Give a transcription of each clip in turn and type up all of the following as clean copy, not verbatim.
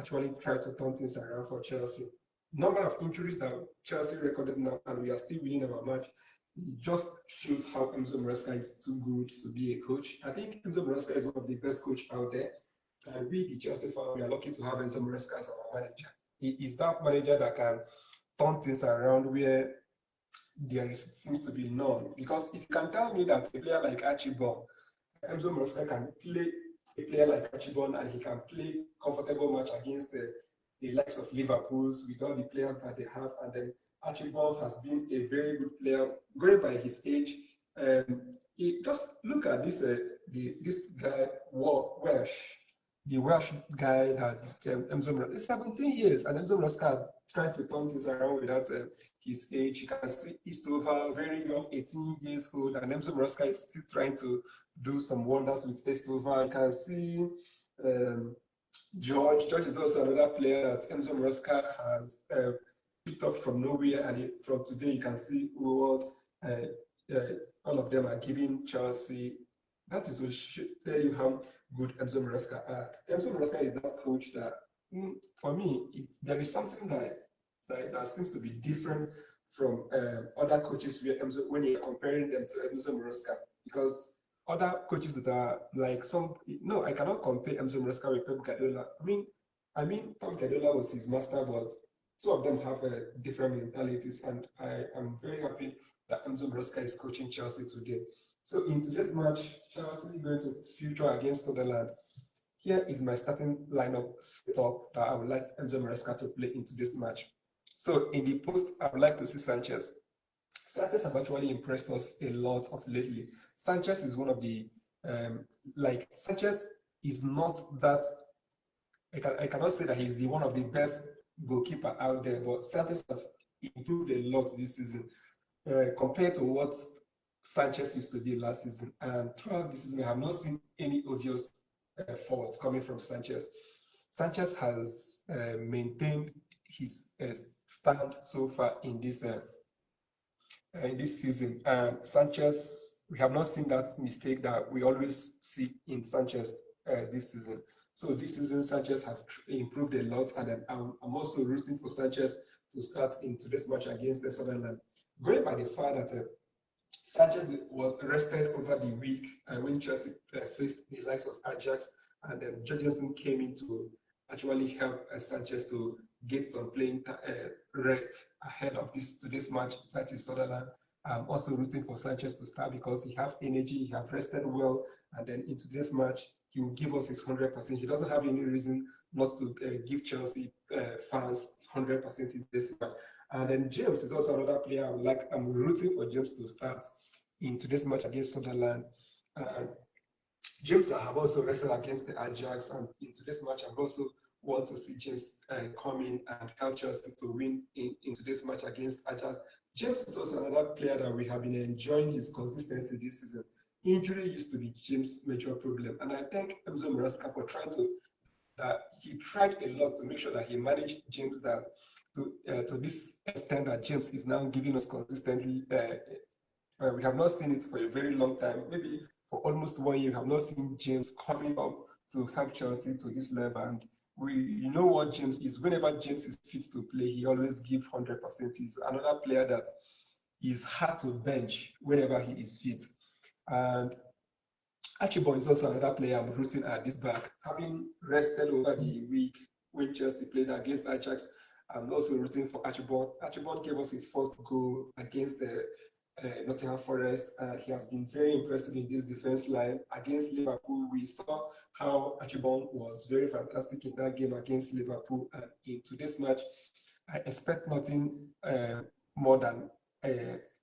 actually try to turn things around for Chelsea. Number of injuries that Chelsea recorded now, and we are still winning our match. It just shows how Enzo Maresca is too good to be a coach. I think Enzo Maresca is one of the best coach out there. And we, the Chelsea fan, we are lucky to have Enzo Maresca as our manager. He is that manager that can turn things around where seems to be none. Because if you can tell me that a player like Archibald, Enzo Maresca can play a player like Archibald and he can play comfortable match against the likes of Liverpool's with all the players that they have, and then Archibald has been a very good player going by his age. Just look at this guy Welsh, the Welsh guy that Enzo Maresca is 17 years, and Enzo Maresca trying to turn things around without his age. You can see Eastover, very young, 18 years old, and Enzo Maresca is still trying to do some wonders with Eastover. You can see George. George is also another player that Enzo Maresca has picked up from nowhere, and from today you can see what all of them are giving Chelsea. That is what should tell you how good Enzo Maresca are. Enzo Maresca is that coach that, for me, there is something that seems to be different from other coaches when you're comparing them to Enzo Maresca, because other coaches that are like I cannot compare Enzo Maresca with Pep Guardiola. I mean, Pep Guardiola was his master, but two of them have different mentalities, and I am very happy that Enzo Maresca is coaching Chelsea today. So in today's match, Chelsea going to feature against Sunderland. Here is my starting lineup setup that I would like Enzo Maresca to play into this match. So in the post, I would like to see Sanchez. Sanchez have actually impressed us a lot of lately. Sanchez is one of the Sanchez is not that. I cannot say that he's one of the best goalkeeper out there, but Sanchez have improved a lot this season compared to what Sanchez used to be last season. And throughout this season, I have not seen any obvious fault coming from Sanchez. Sanchez has maintained his stand so far in this season. And Sanchez, we have not seen that mistake that we always see in Sanchez this season. So this season, Sanchez have improved a lot, and then I'm also rooting for Sanchez to start into this match against the Sunderland. Going by the fact that Sanchez was rested over the week when Chelsea faced the likes of Ajax, and then Jorgensen came in to actually help Sanchez to get some playing rest ahead of this match, that is Sunderland. I'm also rooting for Sanchez to start because he has energy, he has rested well, and then into this match, he will give us his 100%. He doesn't have any reason not to give Chelsea fans 100% in this match. And then James is also another player I'm rooting for James to start in today's match against Sunderland. James I have also rested against the Ajax, and in today's match I also want to see James come in and help Chelsea to win in today's match against Ajax. James is also another player that we have been enjoying his consistency this season. Injury used to be James' major problem, and I thank Enzo Maresca for he tried a lot to make sure that he managed James to this extent that James is now giving us consistently. We have not seen it for a very long time. Maybe for almost 1 year, we have not seen James coming up to help Chelsea to this level. And you know what James is. Whenever James is fit to play, he always gives 100%. He's another player that is hard to bench whenever he is fit. And Archibald is also another player I'm rooting at this back. Having rested over the week when Chelsea played against Ajax, I'm also rooting for Archibald. Archibald gave us his first goal against the Nottingham Forest, and he has been very impressive in this defense line. Against Liverpool, we saw how Archibald was very fantastic in that game against Liverpool. And in today's match, I expect nothing more than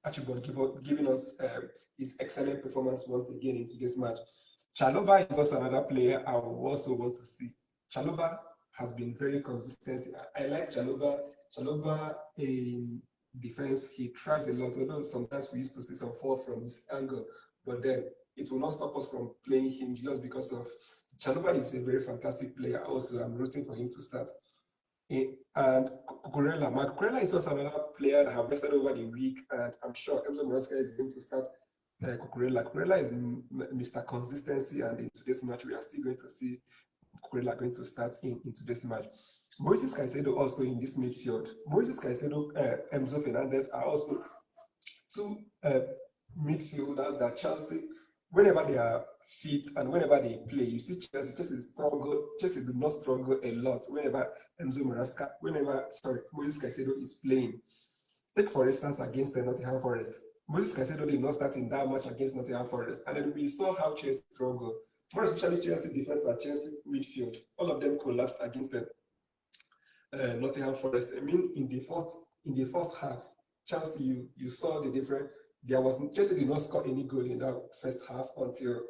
Archibald giving us his excellent performance once again in today's match. Chalobah is also another player I will also want to see. Chalobah has been very consistent. I like Chalobah. Chalobah in defense, he tries a lot, although sometimes we used to see some fall from this angle, but then it will not stop us from playing him just because of Chalobah is a very fantastic player. Also, I'm rooting for him to start. And Cucurella is also another player that have rested over the week, and I'm sure Enzo Maresca is going to start Cucurella. Cucurella is Mr. Consistency, and in today's match, we are still going to see Kurela going to start into this match. Moises Caicedo also in this midfield. Moises Caicedo, Enzo Fernandez are also two midfielders that Chelsea, whenever they are fit and whenever they play, you see Chelsea do not struggle a lot whenever Moses Caicedo is playing. Take for instance against the Nottingham Forest. Moses Caicedo did not start in that much against Nottingham Forest, and then we saw how Chelsea struggled. More especially Chelsea defense and Chelsea midfield. All of them collapsed against the Nottingham Forest. I mean, in the first half, Chelsea, you saw the difference. Chelsea did not score any goal in that first half until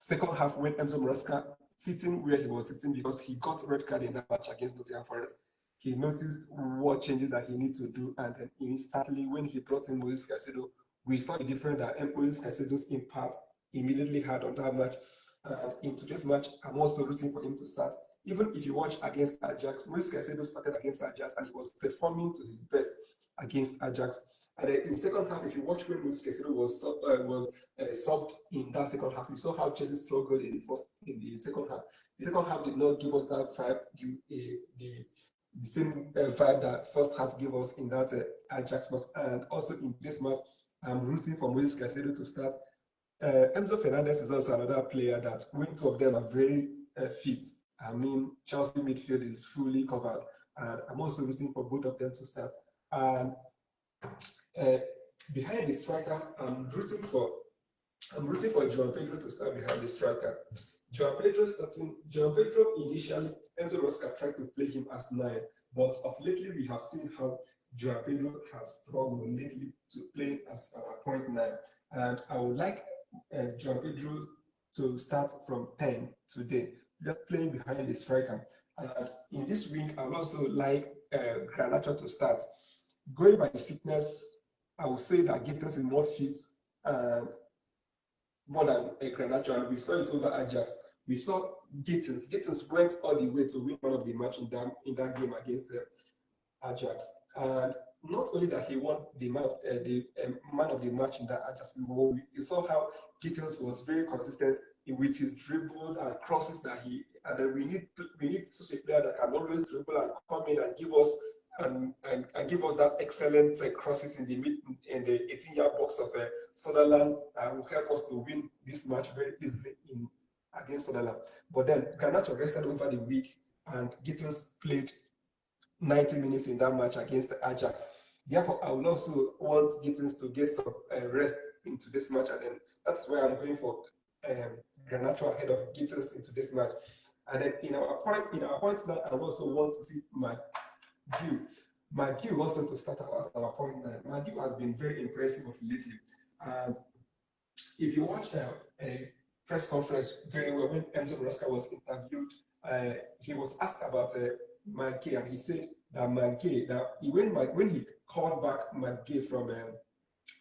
second half when Enzo Maresca sitting where he was sitting because he got red card in that match against Nottingham Forest. He noticed what changes that he needs to do, and then instantly when he brought in Moises Caicedo, we saw the difference that Moises Caicedo's impact immediately had on that match. And in today's match, I'm also rooting for him to start. Even if you watch against Ajax, Moises Caicedo started against Ajax and he was performing to his best against Ajax. And then in the second half, if you watch when Moises Caicedo was subbed in that second half, you saw how Chelsea struggled in the second half. The second half did not give us that vibe, the same vibe that first half gave us in that Ajax match. And also in this match, I'm rooting for Moises Caicedo to start. Enzo Fernandez is also another player that when two of them are very fit. I mean, Chelsea midfield is fully covered, and I'm also rooting for both of them to start. And behind the striker, I'm rooting for João Pedro to start behind the striker. João Pedro initially, Enzo Maresca tried to play him as 9, but of lately we have seen how João Pedro has struggled lately to play as our point 9. And I would like João Pedro to start from 10 today, just playing behind the striker. And in this wing, I would also like Garnacho to start. Going by fitness, I would say that Gittins is more fit more than Garnacho, and we saw it over Ajax. We saw Gittins. Gittins went all the way to win one of the match in that game against Ajax. And not only that he won the man of the match in that Ajax, you saw how Gittins was very consistent with his dribbles and crosses and then we need such a player that can always dribble and come in and give us and give us that excellent crosses in the 18-yard box of Sunderland, will help us to win this match very easily against Sunderland. But then Garnacho rested over the week, and Gittins played 90 minutes in that match against the Ajax. Therefore, I would also want Gittins to get some rest into this match, and then that's why I'm going for Garnacho ahead of Gittins into this match. And then in our point now, I also want to see McGew also to start as our point 9. McGew has been very impressive lately. And if you watch a press conference very well, when Enzo Maresca was interviewed, he was asked about McGew, and he said that when he called back McGew from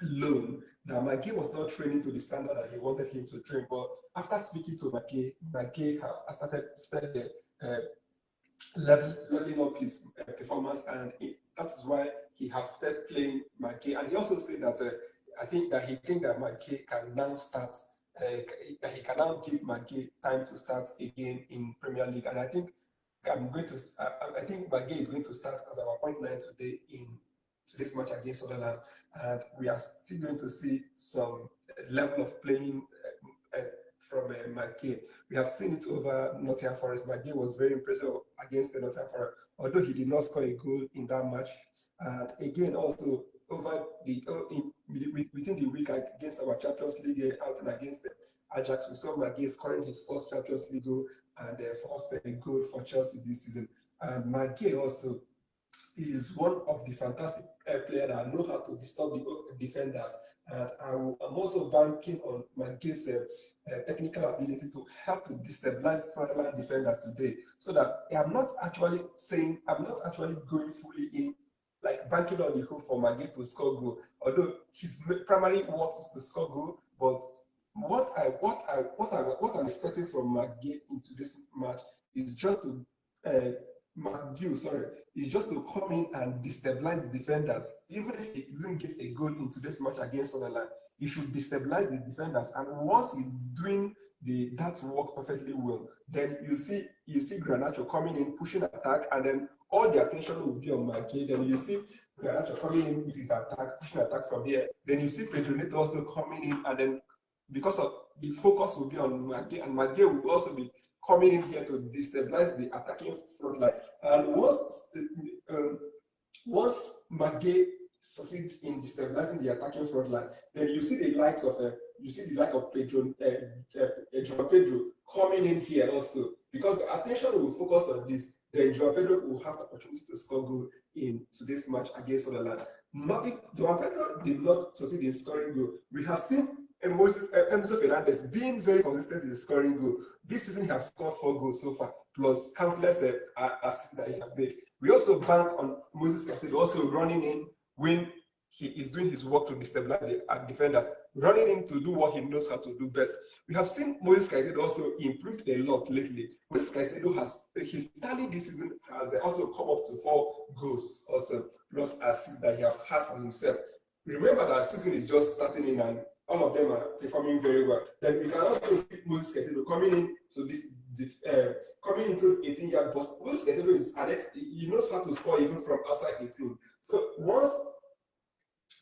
loan, that McGew was not training to the standard that he wanted him to train. But after speaking to McGew has started leveling up his performance, and that is why he has started playing McGew. And he also said that he think that McGew can now start. He can now give McGew time to start again in Premier League, and I think McGew is going to start as our point 9 today in today's match against Sunderland, and we are still going to see some level of playing from McGew. We have seen it over Nottingham Forest. McGew was very impressive against the Nottingham Forest, although he did not score a goal in that match. And again, also over within the week against our Champions League outing against the Ajax, we saw McGew scoring his first Champions League goal and the first goal for Chelsea this season. And McGew also is one of the fantastic players that know how to disturb the defenders. And I'm also banking on McGew's technical ability to help to destabilize Sunderland defenders today. So that I'm not actually going fully in, like banking on the hope for McGew to score goal. Although his primary work is to score goal, but what I'm expecting from McGew into this match is just to is just to come in and destabilize the defenders. Even if he didn't get a goal into this match against Sunderland, he should destabilize the defenders. And once he's doing that work perfectly well. Then you see Garnacho coming in, pushing attack, and then all the attention will be on Magé. Then you see Garnacho coming in with his attack, pushing attack from here. Then you see Pedro Neto also coming in, and then because of the focus will be on Magé, and Magé will also be coming in here to destabilize the attacking front line. And once Magé succeed in destabilizing the attacking front line, then you see the likes of Pedro, Joao Pedro coming in here also, because the attention will focus on this. Then Joao Pedro will have the opportunity to score goal in today's match against Sunderland. Not if Joao Pedro did not succeed in scoring goal, we have seen Enzo Fernandez being very consistent in scoring goal. This season he has scored 4 goals so far, plus countless assists that he has made. We also bank on Moses Caicedo also running in when he is doing his work to destabilize the defenders, running in to do what he knows how to do best. We have seen Moses Caicedo also improved a lot lately. Moses Caicedo his tally this season has also come up to 4 goals also, plus assists that he has had for himself. Remember that season is just starting in and all of them are performing very well. Then we can also see Moses Caicedo coming in to coming into 18-yard box. Moses Caicedo is he knows how to score even from outside 18. So once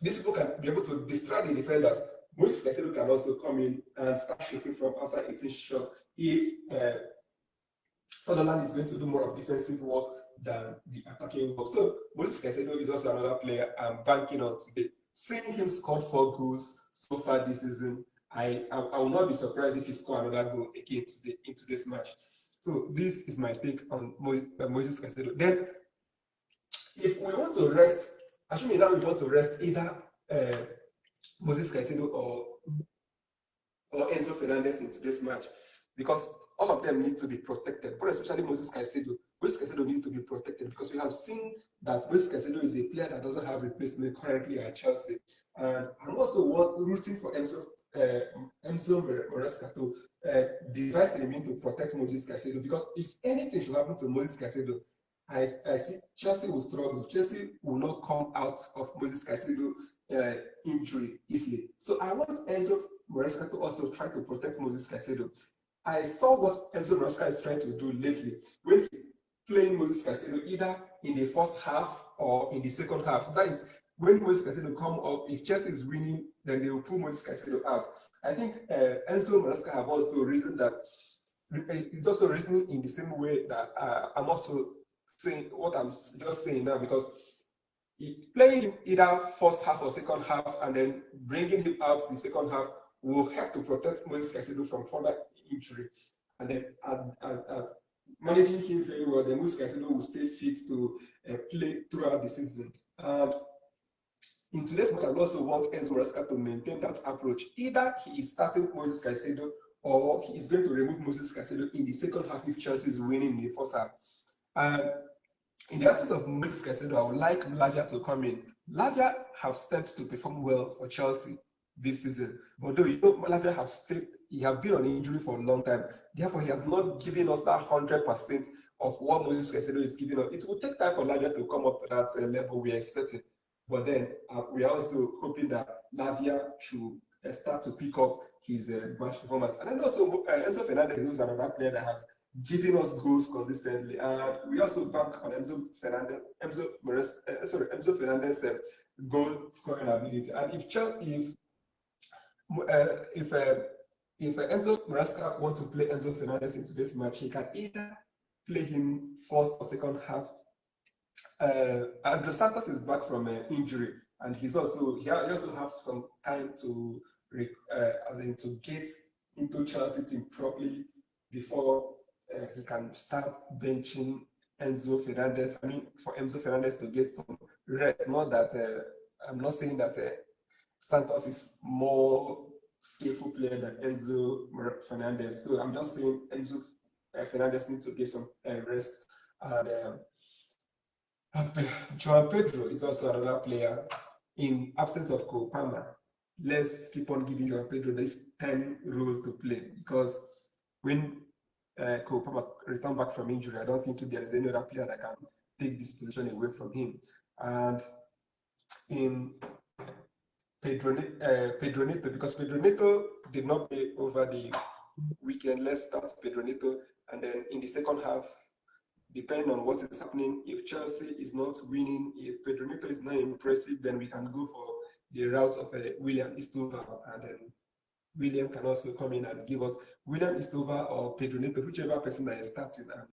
these people can be able to distract the defenders, Moses Caicedo can also come in and start shooting from outside 18 shot if Sunderland is going to do more of defensive work than the attacking work. So Moses Caicedo is also another player I'm banking on today. Seeing him score 4 goals so far this season, I will not be surprised if he scores another goal again in today's match. So this is my take on Moses Caicedo. Then, if we want to rest, assuming now we want to rest either Moses Caicedo or Enzo Fernandez in today's match, because all of them need to be protected, but especially Moses Caicedo. Moses Caicedo needs to be protected because we have seen that Moses Caicedo is a player that doesn't have replacement currently at Chelsea. And I'm also rooting for Enzo Maresca to devise a mean to protect Moses Caicedo, because if anything should happen to Moses Caicedo, I see Chelsea will struggle. Chelsea will not come out of Moses Caicedo injury easily. So I want Enzo Maresca to also try to protect Moses Caicedo. I saw what Enzo Maresca is trying to do lately when he's playing Moses Caicedo either in the first half or in the second half. That is when Moses Caicedo come up. If Chelsea is winning, then they will pull Moses Caicedo out. I think Enzo Maresca have also reasoned that he's also reasoning in the same way that I'm also saying what I'm just saying now, because playing him either first half or second half and then bringing him out the second half will help to protect Moses Caicedo from further injury, and then managing him very well, then Moses Caicedo will stay fit to play throughout the season. And in today's match, I also want Enzo Maresca to maintain that approach. Either he is starting Moses Caicedo or he is going to remove Moses Caicedo in the second half if Chelsea is winning in the first half. And in the absence of Moses Caicedo, I would like Lavia to come in. Lavia have stepped to perform well for Chelsea this season. But though Lavia he has been on injury for a long time. Therefore, he has not given us that 100% of what Moses Caicedo is giving us. It will take time for Lavia to come up to that level we are expecting. But then we are also hoping that Lavia should start to pick up his match performance. And then also Enzo Fernandez is another player that has given us goals consistently. And we also bank on Enzo Fernandez goal scoring ability. And if Enzo Maresca wants to play Enzo Fernandez in today's match, he can either play him first or second half. Andres Santos is back from injury, and he also have some time to get into Chelsea team properly before he can start benching Enzo Fernandez. I mean, for Enzo Fernandez to get some rest. Not that I'm not saying that Santos is more skillful player than Enzo Fernandez. So I'm just saying Enzo Fernandez needs to get some rest. And Joao Pedro is also another player. In absence of Cole Palmer, let's keep on giving Joao Pedro this 10 role to play, because when Cole Palmer returns back from injury, I don't think there is any other player that can take this position away from him. And in Pedro Neto, because Pedro Neto did not play over the weekend, let's start Pedro Neto, and then in the second half, depending on what is happening, if Chelsea is not winning, if Pedro Neto is not impressive, then we can go for the route of William Eastover, and then William can also come in and give us William Eastover or Pedro Neto, whichever person that is starting, and